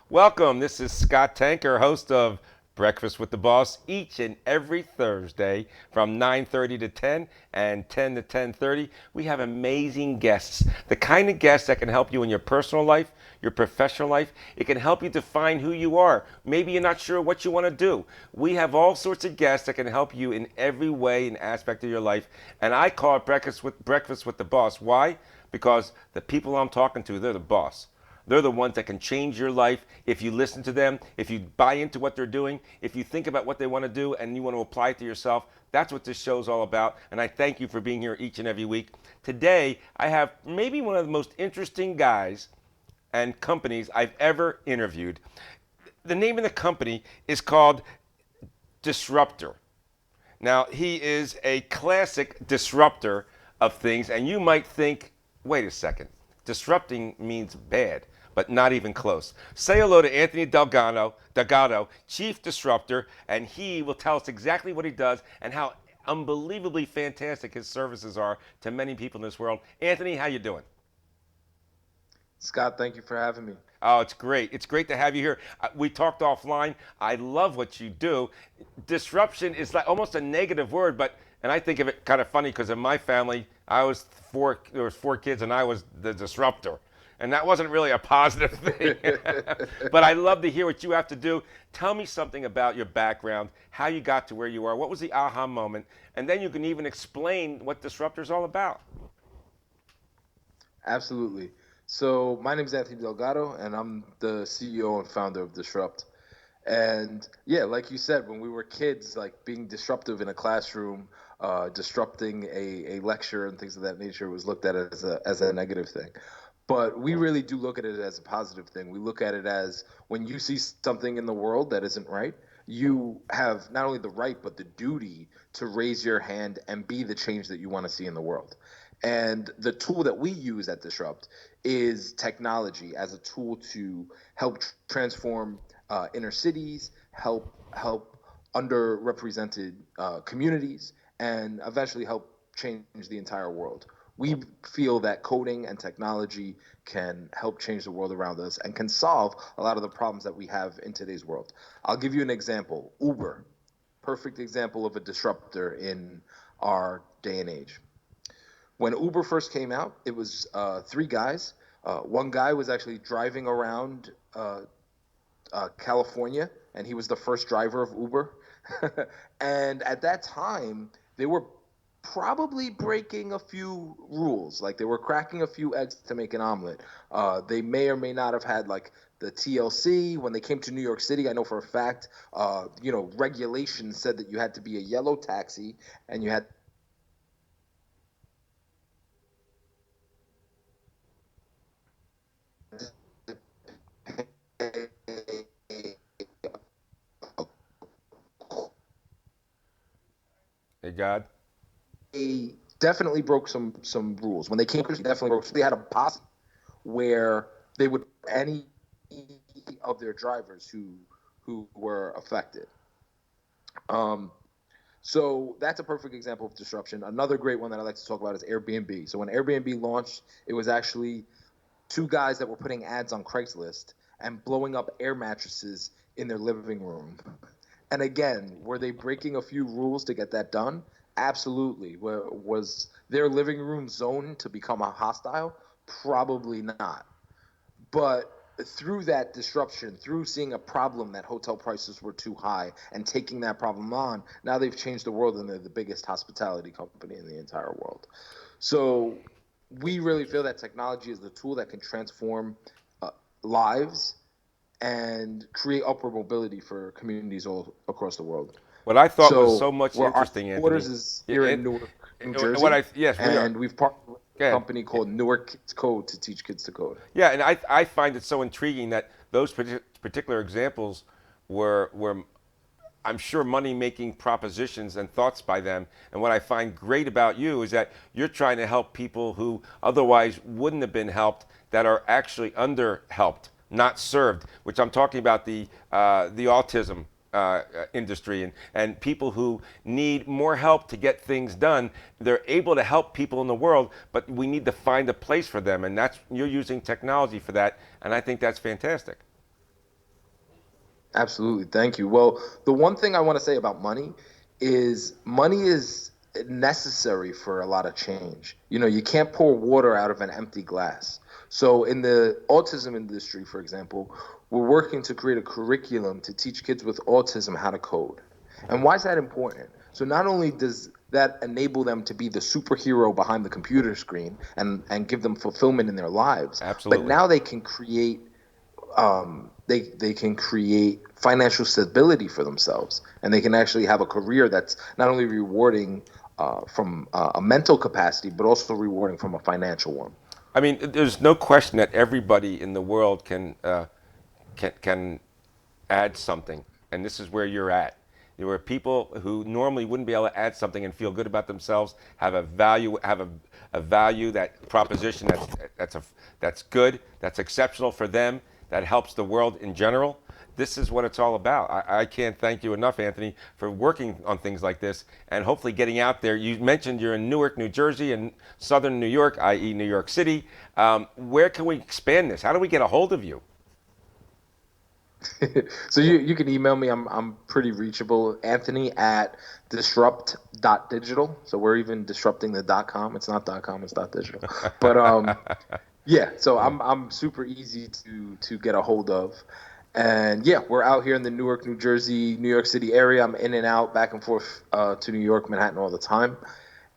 Welcome. This is Scott Tanker, host of Breakfast with the Boss, each and every Thursday from 9:30 to 10 and 10 to 10:30. We have amazing guests, the kind of guests that can help you in your personal life, your professional life. It can help you define who you are. Maybe you're not sure what you want to do. We have all sorts of guests that can help you in every way and aspect of your life. And I call it Breakfast with the Boss. Why? Because the people I'm talking to, they're the boss. They're the ones that can change your life if you listen to them, if you buy into what they're doing, if you think about what they want to do and you want to apply it to yourself. That's what this show's all about. And I thank you for being here each and every week. Today, I have maybe one of the most interesting guys and companies I've ever interviewed. The name of the company is called Disruptor. Now, he is a classic disruptor of things, and you might think, wait a second, disrupting means bad, but not even close. Say hello to Anthony Delgado, Chief Disruptor, and he will tell us exactly what he does and how unbelievably fantastic his services are to many people in this world. Anthony, how you doing? Scott, thank you for having me. Oh, it's great. It's great to have you here. We talked offline. I love what you do. Disruption is like almost a negative word, but and I think of it kind of funny because in my family, there was four kids and I was the disruptor. And that wasn't really a positive thing. But I love to hear what you have to do. Tell me something about your background, how you got to where you are, what was the aha moment, and then you can even explain what Disruptor is all about. Absolutely. So my name is Anthony Delgado, and I'm the CEO and founder of Disrupt. And yeah, like you said, when we were kids, like being disruptive in a classroom, disrupting a lecture and things of that nature was looked at as a negative thing. But we really do look at it as a positive thing. We look at it as when you see something in the world that isn't right, you have not only the right, but the duty to raise your hand and be the change that you want to see in the world. And the tool that we use at Disrupt is technology as a tool to help transform inner cities, help underrepresented communities, and eventually help change the entire world. We feel that coding and technology can help change the world around us and can solve a lot of the problems that we have in today's world. I'll give you an example. Uber, perfect example of a disruptor in our day and age. When Uber first came out, it was three guys. One guy was actually driving around California, and he was the first driver of Uber. And at that time, they were probably breaking a few rules, like they were cracking a few eggs to make an omelet. They may or may not have had like the TLC when they came to New York City. I know for a fact, regulations said that you had to be a yellow taxi and you had Hey, God. they definitely broke some rules when they came. They definitely broke. They had a policy where they would any of their drivers who were affected. Um, so that's a perfect example of disruption. Another great one that I like to talk about is Airbnb. So when Airbnb launched, it was actually two guys that were putting ads on Craigslist and blowing up air mattresses in their living room. And again, were they breaking a few rules to get that done? Absolutely. Was their living room zoned to become a hostile? Probably not. But through that disruption, through seeing a problem that hotel prices were too high and taking that problem on, now they've changed the world and they're the biggest hospitality company in the entire world. So we really feel that technology is the tool that can transform uh, lives and create upward mobility for communities all across the world. What I thought was So so much where our interesting, headquarters Anthony. is Yeah, here in Newark, New what Jersey, I yes, we are. and we've partnered with Go a ahead. company called Newark Kids Code to teach kids to code. Yeah, and I find it so intriguing that those particular examples were I'm sure money making propositions and thoughts by them. And what I find great about you is that you're trying to help people who otherwise wouldn't have been helped that are actually under helped, not served, which I'm talking about the autism industry and people who need more help to get things done. They're able to help people in the world, but we need to find a place for them. And that's you're using technology for that. And I think that's fantastic. Absolutely. Thank you. Well, the one thing I want to say about money is necessary for a lot of change. You can't pour water out of an empty glass. So in the autism industry, for example, we're working to create a curriculum to teach kids with autism how to code. And why is that important? So not only does that enable them to be the superhero behind the computer screen and give them fulfillment in their lives, but Absolutely. now they can create financial stability for themselves, and they can actually have a career that's not only rewarding from a mental capacity, but also rewarding from a financial one. I mean, there's no question that everybody in the world can add something, and this is where you're at. There were people who normally wouldn't be able to add something and feel good about themselves, have a value, that proposition that's good, that's exceptional for them, that helps the world in general. This is what it's all about. I can't thank you enough, Anthony, for working on things like this and hopefully getting out there. You mentioned you're in Newark, New Jersey, and Southern New York, i.e., New York City. Where can we expand this? How do we get a hold of you? So you can email me. I'm pretty reachable. Anthony at disrupt.digital. So we're even disrupting the .com. It's not .com, it's .digital. But yeah, so I'm super easy to get a hold of. And yeah, we're out here in the Newark, New Jersey, New York City area. I'm in and out, back and forth to New York, Manhattan all the time.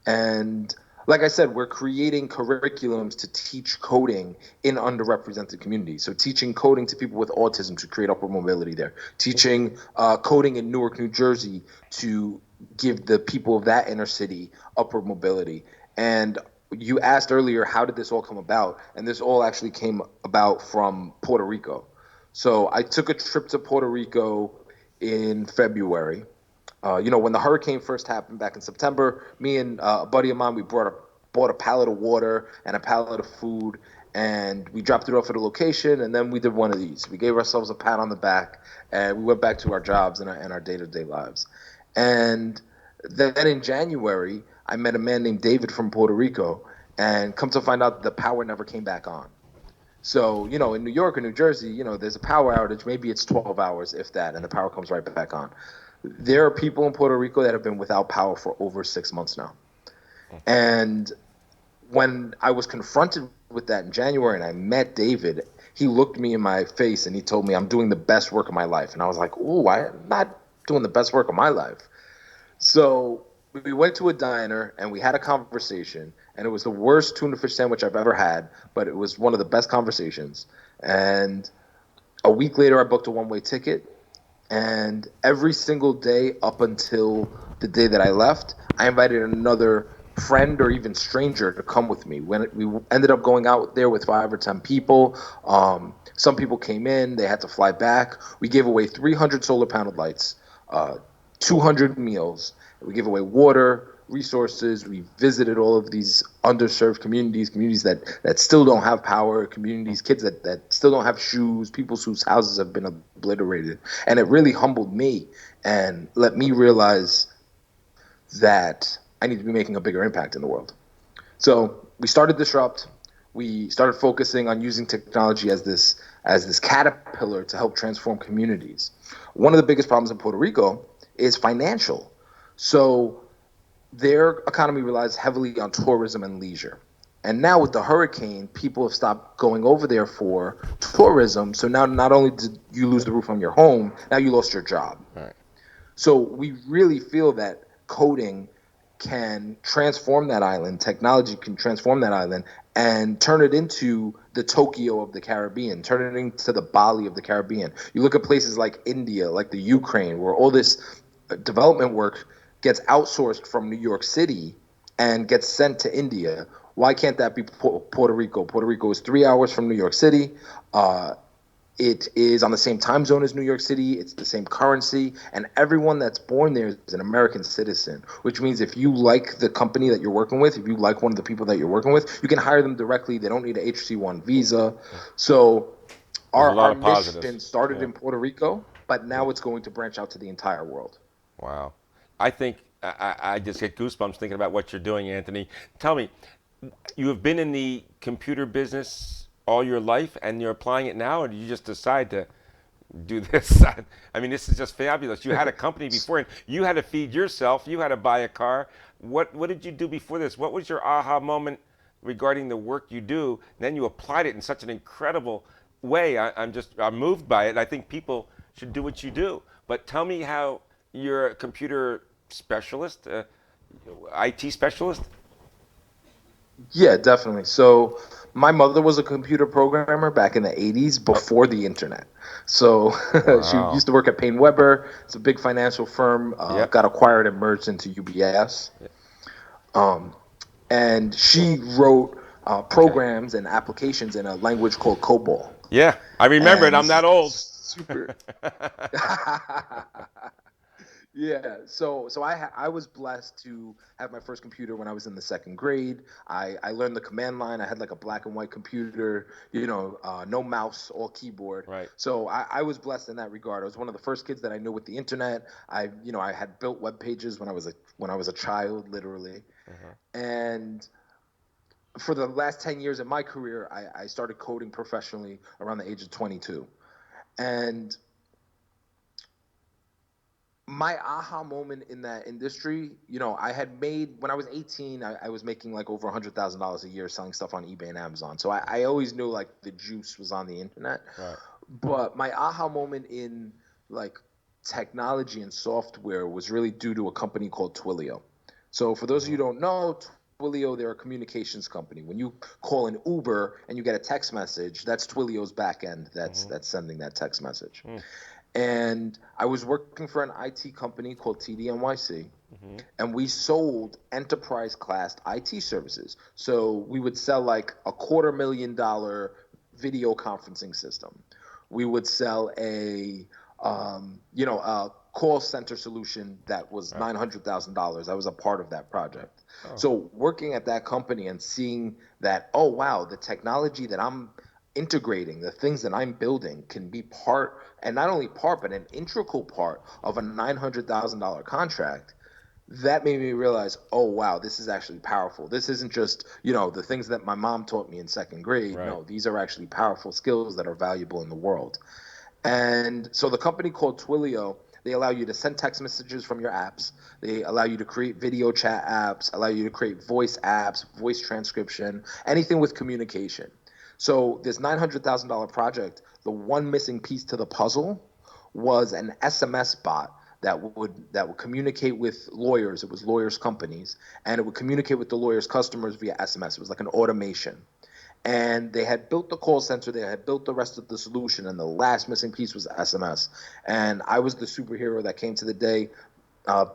And like I said, we're creating curriculums to teach coding in underrepresented communities. So teaching coding to people with autism to create upward mobility there. Teaching coding in Newark, New Jersey to give the people of that inner city upward mobility. And you asked earlier, how did this all come about? And this all actually came about from Puerto Rico. So I took a trip to Puerto Rico in February. When the hurricane first happened back in September, me and a buddy of mine, we bought a pallet of water and a pallet of food, and we dropped it off at a location, and then we did one of these. We gave ourselves a pat on the back, and we went back to our jobs and our day-to-day lives. And then in January, I met a man named David from Puerto Rico, and come to find out the power never came back on. So, in New York or New Jersey, there's a power outage. Maybe it's 12 hours, if that, and the power comes right back on. There are people in Puerto Rico that have been without power for over 6 months now. And when I was confronted with that in January and I met David, he looked me in my face and he told me, I'm doing the best work of my life. And I was like, ooh, I'm not doing the best work of my life. So we went to a diner and we had a conversation, and it was the worst tuna fish sandwich I've ever had, but it was one of the best conversations. And a week later, I booked a one-way ticket. And every single day up until the day that I left, I invited another friend or even stranger to come with me. When we ended up going out there with 5 or 10 people, some people came in, they had to fly back. We gave away 300 solar panel lights, 200 meals. We gave away water, resources. We visited all of these underserved communities that still don't have power, communities, kids that still don't have shoes, people whose houses have been obliterated. And it really humbled me and let me realize that I need to be making a bigger impact in the world. So we started Disrupt. We started focusing on using technology as this caterpillar to help transform communities. One of the biggest problems in Puerto Rico is financial. So their economy relies heavily on tourism and leisure. And now with the hurricane, people have stopped going over there for tourism. So now not only did you lose the roof on your home, now you lost your job. All right. So we really feel that coding can transform that island, technology can transform that island and turn it into the Tokyo of the Caribbean, turn it into the Bali of the Caribbean. You look at places like India, like the Ukraine, where all this development work gets outsourced from New York City and gets sent to India. Why can't that be Puerto Rico? Puerto Rico is 3 hours from New York City. It is on the same time zone as New York City. It's the same currency. And everyone that's born there is an American citizen, which means if you like the company that you're working with, if you like one of the people that you're working with, you can hire them directly. They don't need an HC1 visa. So There's a lot our of positives. mission started Yeah. in Puerto Rico, but Yeah. now it's going to branch out to the entire world. Wow. I think I just get goosebumps thinking about what you're doing, Anthony. Tell me, you have been in the computer business all your life and you're applying it now, or did you just decide to do this. I mean, this is just fabulous. You had a company before, and you had to feed yourself. You had to buy a car. What did you do before this? What was your aha moment regarding the work you do? And then you applied it in such an incredible way. I'm moved by it. I think people should do what you do. But tell me how you're a computer specialist, IT specialist. Yeah, definitely. So my mother was a computer programmer back in the 80s Oh, before the internet. So she wow. used to work at Payne Weber. It's a big financial firm, Yep. got acquired and merged into UBS. Um, and she wrote Okay. programs and applications in a language called COBOL. Yeah, I remember it. And I'm this that is old. super. Yeah, so I was blessed to have my first computer when I was in the second grade. I learned the command line. I had like a black and white computer, no mouse, all keyboard. Right. So I was blessed in that regard. I was one of the first kids that I knew with the internet. I had built web pages when I was a child, literally. Uh-huh. And for the last 10 years of my career, I started coding professionally around the age of 22. And my aha moment in that industry, I had made when I was 18, I was making like over $100,000 a year selling stuff on eBay and Amazon. So I always knew like the juice was on the internet. Right. But my aha moment in like technology and software was really due to a company called Twilio. So for those of you Mm-hmm. who don't know, Twilio, they're a communications company. When you call an Uber and you get a text message, that's Twilio's back end that's Mm-hmm. that's sending that text message. Mm-hmm. And I was working for an IT company called TDNYC, Mm-hmm. and we sold enterprise class IT services. So we would sell like a $250,000 video conferencing system. We would sell a call center solution that was Right. $900,000. I was a part of that project. Oh. So working at that company and seeing that, oh wow, the technology that I'm integrating, the things that I'm building can be part, and not only part, but an integral part of a $900,000 contract. That made me realize, oh wow, this is actually powerful. This isn't just, the things that my mom taught me in second grade. Right. No, these are actually powerful skills that are valuable in the world. And so the company called Twilio, they allow you to send text messages from your apps. They allow you to create video chat apps, allow you to create voice apps, voice transcription, anything with communication. So this $900,000 project, the one missing piece to the puzzle was an SMS bot that would communicate with lawyers. It was lawyers companies, and it would communicate with the lawyers customers via SMS. It was like an automation. And they had built the call center, they had built the rest of the solution, and the last missing piece was SMS. And I was the superhero that came to the day,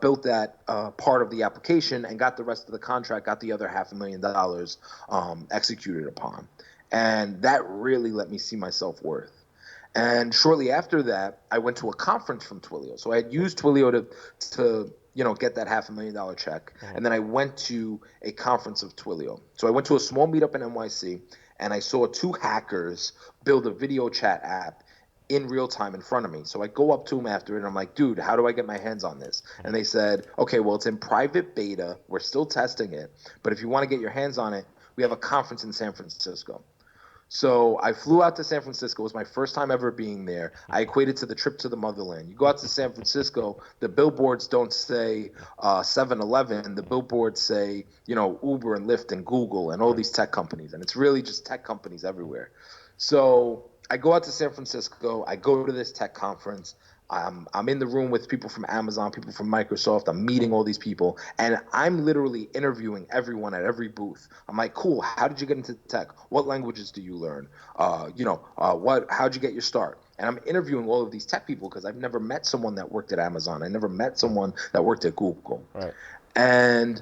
built that part of the application, and got the rest of the contract, got the other $500,000 executed upon. And that really let me see my self worth. And shortly after that, I went to a conference from Twilio. So I had used Twilio to get that $500,000 check, Mm-hmm. and then I went to a conference of Twilio. So I went to a small meetup in NYC, and I saw two hackers build a video chat app in real time in front of me. So I go up to them after it, and I'm like, dude, how do I get my hands on this? And they said, okay, well, it's in private beta. We're still testing it, but if you want to get your hands on it, we have a conference in San Francisco. So I flew out to San Francisco. It was my first time ever being there. I equated to the trip to the motherland. You go out to San Francisco, the billboards don't say 7-Eleven. The billboards say, Uber and Lyft and Google and all Right. these tech companies. And it's really just tech companies everywhere. So I go out to San Francisco. I go to this tech conference. I'm in the room with people from Amazon, people from Microsoft. I'm meeting all these people, and I'm literally interviewing everyone at every booth. I'm like, cool. How did you get into tech? What languages do you learn? How'd you get your start? And I'm interviewing all of these tech people because I've never met someone that worked at Amazon. I never met someone that worked at Google. Right. And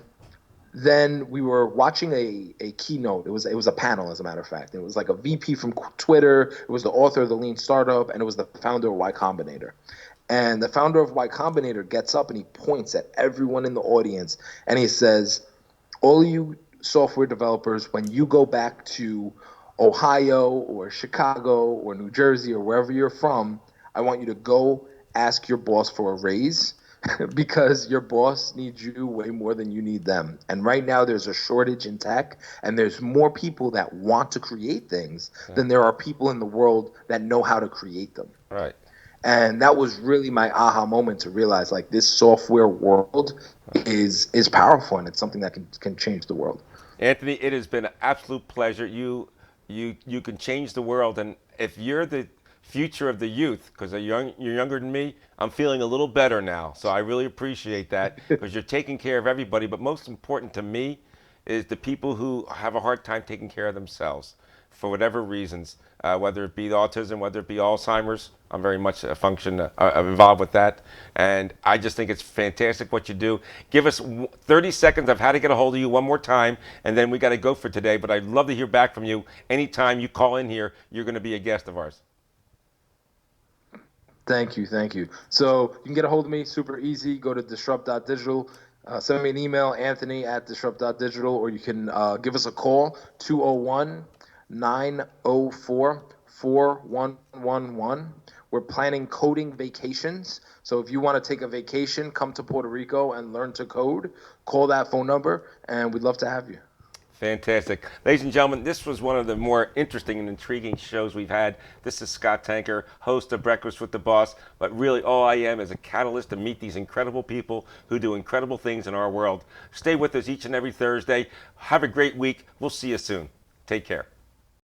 then we were watching a keynote. It was a panel, as a matter of fact. It was like a VP from Twitter. It was the author of the Lean Startup, and it was the founder of Y Combinator. And the founder of Y Combinator gets up and he points at everyone in the audience and he says, all you software developers, when you go back to Ohio or Chicago or New Jersey or wherever you're from, I want you to go ask your boss for a raise because your boss needs you way more than you need them. And right now there's a shortage in tech, and there's more people that want to create things Yeah. than there are people in the world that know how to create them. Right. And that was really my aha moment to realize like this software world is powerful, and it's something that can change the world. Anthony, it has been an absolute pleasure. You can change the world, and if you're the future of the youth, because you're younger than me, I'm feeling a little better now. So I really appreciate that because you're taking care of everybody. But most important to me is the people who have a hard time taking care of themselves for whatever reasons, whether it be autism, whether it be Alzheimer's. I'm very much a function involved with that, and I just think it's fantastic what you do. Give us 30 seconds of how to get a hold of you one more time, and then we got to go for today. But I'd love to hear back from you anytime you call in here. You're going to be a guest of ours. Thank you, thank you. So you can get a hold of me super easy. Go to disrupt.digital. Send me an email, Anthony@disrupt.digital, or you can give us a call, 201-904-4111. We're planning coding vacations. So if you want to take a vacation, come to Puerto Rico and learn to code, call that phone number, and we'd love to have you. Fantastic. Ladies and gentlemen, this was one of the more interesting and intriguing shows we've had. This is Scott Tanker, host of Breakfast with the Boss. But really, all I am is a catalyst to meet these incredible people who do incredible things in our world. Stay with us each and every Thursday. Have a great week. We'll see you soon. Take care.